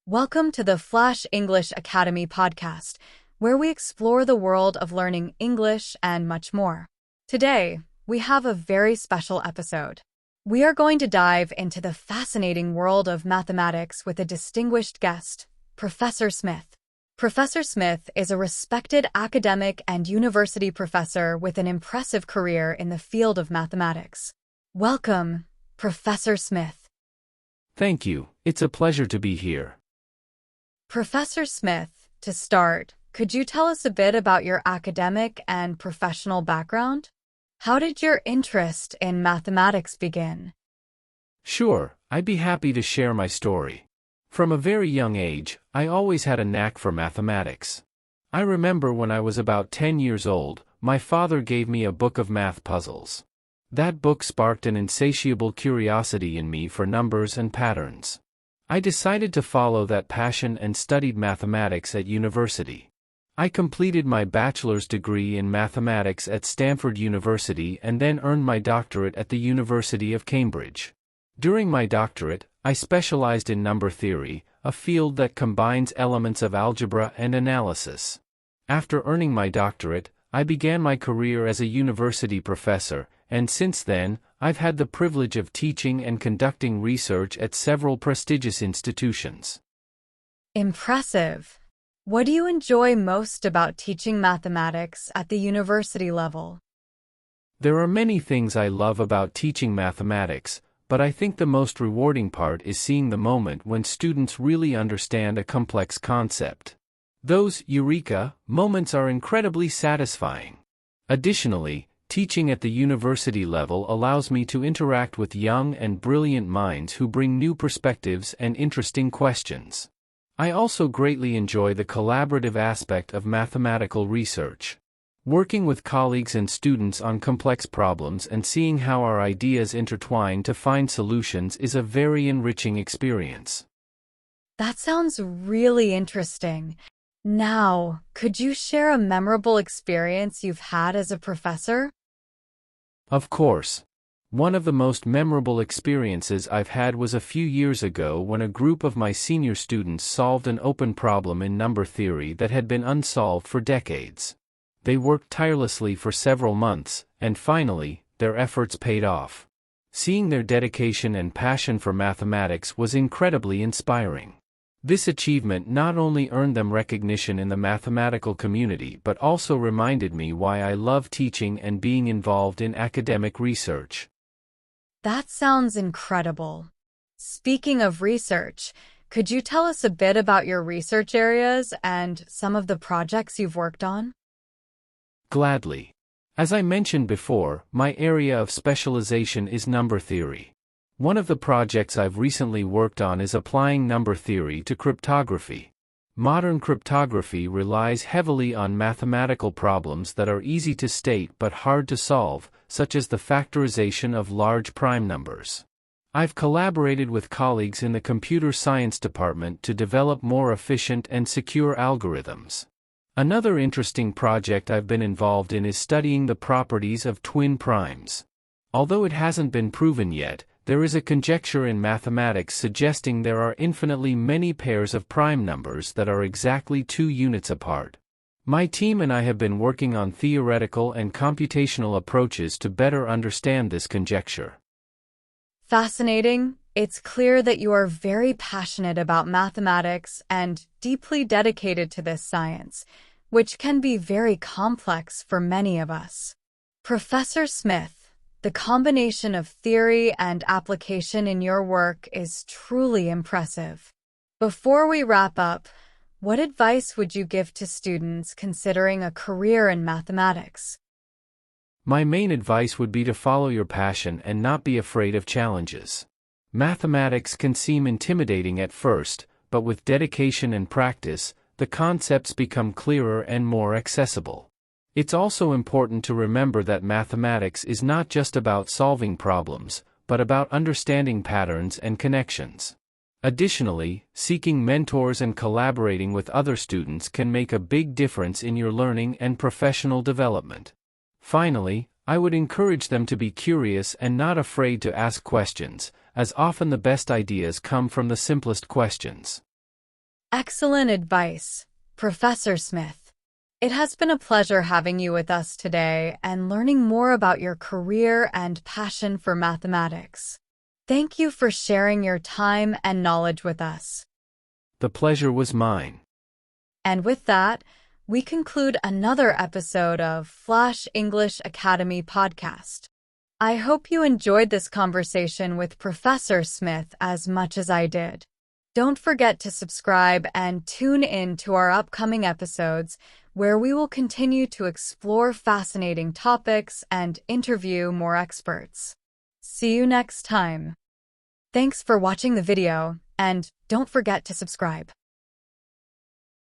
Welcome to the Flash English Academy podcast, where we explore the world of learning English and much more. Today, we have a very special episode. We are going to dive into the fascinating world of mathematics with a distinguished guest, Professor Smith. Professor Smith is a respected academic and university professor with an impressive career in the field of mathematics. Welcome, Professor Smith. Thank you. It's a pleasure to be here. Professor Smith, to start, could you tell us a bit about your academic and professional background? How did your interest in mathematics begin? Sure, I'd be happy to share my story. From a very young age, I always had a knack for mathematics. I remember when I was about 10 years old, my father gave me a book of math puzzles. That book sparked an insatiable curiosity in me for numbers and patterns. I decided to follow that passion and studied mathematics at university. I completed my bachelor's degree in mathematics at Stanford University and then earned my doctorate at the University of Cambridge. During my doctorate, I specialized in number theory, a field that combines elements of algebra and analysis. After earning my doctorate, I began my career as a university professor, and since then, I've had the privilege of teaching and conducting research at several prestigious institutions. Impressive. What do you enjoy most about teaching mathematics at the university level? There are many things I love about teaching mathematics, but I think the most rewarding part is seeing the moment when students really understand a complex concept. Those eureka moments are incredibly satisfying. Additionally, teaching at the university level allows me to interact with young and brilliant minds who bring new perspectives and interesting questions. I also greatly enjoy the collaborative aspect of mathematical research. Working with colleagues and students on complex problems and seeing how our ideas intertwine to find solutions is a very enriching experience. That sounds really interesting. Now, could you share a memorable experience you've had as a professor? Of course. One of the most memorable experiences I've had was a few years ago when a group of my senior students solved an open problem in number theory that had been unsolved for decades. They worked tirelessly for several months, and finally, their efforts paid off. Seeing their dedication and passion for mathematics was incredibly inspiring. This achievement not only earned them recognition in the mathematical community but also reminded me why I love teaching and being involved in academic research. That sounds incredible. Speaking of research, could you tell us a bit about your research areas and some of the projects you've worked on? Gladly. As I mentioned before, my area of specialization is number theory. One of the projects I've recently worked on is applying number theory to cryptography. Modern cryptography relies heavily on mathematical problems that are easy to state but hard to solve, such as the factorization of large prime numbers. I've collaborated with colleagues in the computer science department to develop more efficient and secure algorithms. Another interesting project I've been involved in is studying the properties of twin primes. Although it hasn't been proven yet, there is a conjecture in mathematics suggesting there are infinitely many pairs of prime numbers that are exactly 2 units apart. My team and I have been working on theoretical and computational approaches to better understand this conjecture. Fascinating. It's clear that you are very passionate about mathematics and deeply dedicated to this science, which can be very complex for many of us. Professor Smith, the combination of theory and application in your work is truly impressive. Before we wrap up, what advice would you give to students considering a career in mathematics? My main advice would be to follow your passion and not be afraid of challenges. Mathematics can seem intimidating at first, but with dedication and practice, the concepts become clearer and more accessible. It's also important to remember that mathematics is not just about solving problems, but about understanding patterns and connections. Additionally, seeking mentors and collaborating with other students can make a big difference in your learning and professional development. Finally, I would encourage them to be curious and not afraid to ask questions, as often the best ideas come from the simplest questions. Excellent advice, Professor Smith. It has been a pleasure having you with us today and learning more about your career and passion for mathematics. Thank you for sharing your time and knowledge with us. The pleasure was mine. And with that, we conclude another episode of Flash English Academy podcast. I hope you enjoyed this conversation with Professor Smith as much as I did. Don't forget to subscribe and tune in to our upcoming episodes where we will continue to explore fascinating topics and interview more experts. See you next time. Thanks for watching the video, and don't forget to subscribe.